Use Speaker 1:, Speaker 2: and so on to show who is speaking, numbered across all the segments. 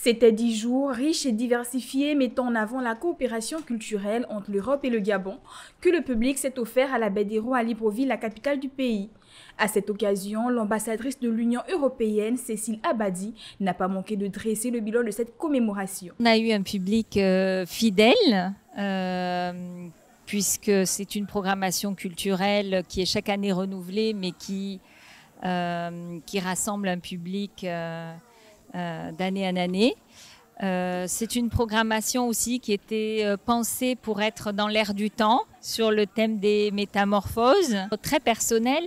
Speaker 1: C'était 10 jours riches et diversifiés mettant en avant la coopération culturelle entre l'Europe et le Gabon que le public s'est offert à la Baie des Rois à Libreville, la capitale du pays. À cette occasion, l'ambassadrice de l'Union européenne, Cécile Abadi, n'a pas manqué de dresser le bilan de cette commémoration.
Speaker 2: On a eu un public fidèle, puisque c'est une programmation culturelle qui est chaque année renouvelée, mais qui rassemble un public d'année en année. C'est une programmation aussi qui était pensée pour être dans l'air du temps, sur le thème des métamorphoses. Très personnel,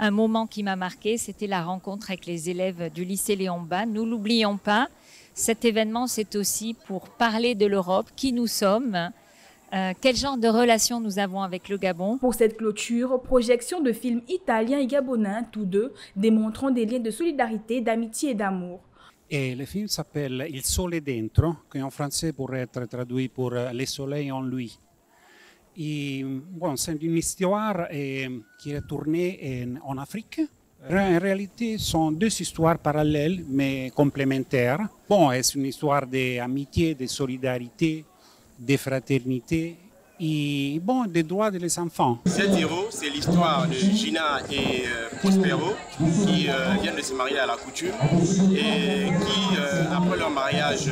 Speaker 2: un moment qui m'a marqué, c'était la rencontre avec les élèves du lycée Léon Bas. Nous l'oublions pas, cet événement c'est aussi pour parler de l'Europe, qui nous sommes, quel genre de relation nous avons avec le Gabon.
Speaker 1: Pour cette clôture, projection de films italiens et gabonais, tous deux, démontrant des liens de solidarité, d'amitié et d'amour.
Speaker 3: Et le film s'appelle Il Sole Dentro, qui en français pourrait être traduit pour Le Soleil en lui. Et, bon, c'est une histoire qui est tournée en Afrique. En réalité, ce sont deux histoires parallèles mais complémentaires. Bon, c'est une histoire d'amitié, de solidarité, de fraternité et bon, des droits des enfants.
Speaker 4: Cet héros, c'est l'histoire de Gina et Prospero qui viennent de se marier à la coutume et qui, après leur mariage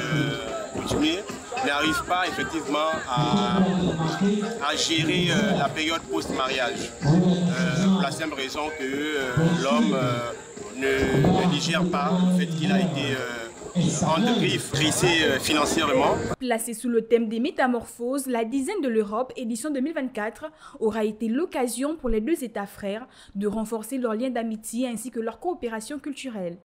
Speaker 4: coutumier, n'arrivent pas effectivement à gérer la période post-mariage. Pour la simple raison que l'homme ne digère pas le fait qu'il a été dressé financièrement.
Speaker 1: Placée sous le thème des métamorphoses, la dizaine de l'Europe, édition 2024, aura été l'occasion pour les deux États frères de renforcer leurs liens d'amitié ainsi que leur coopération culturelle.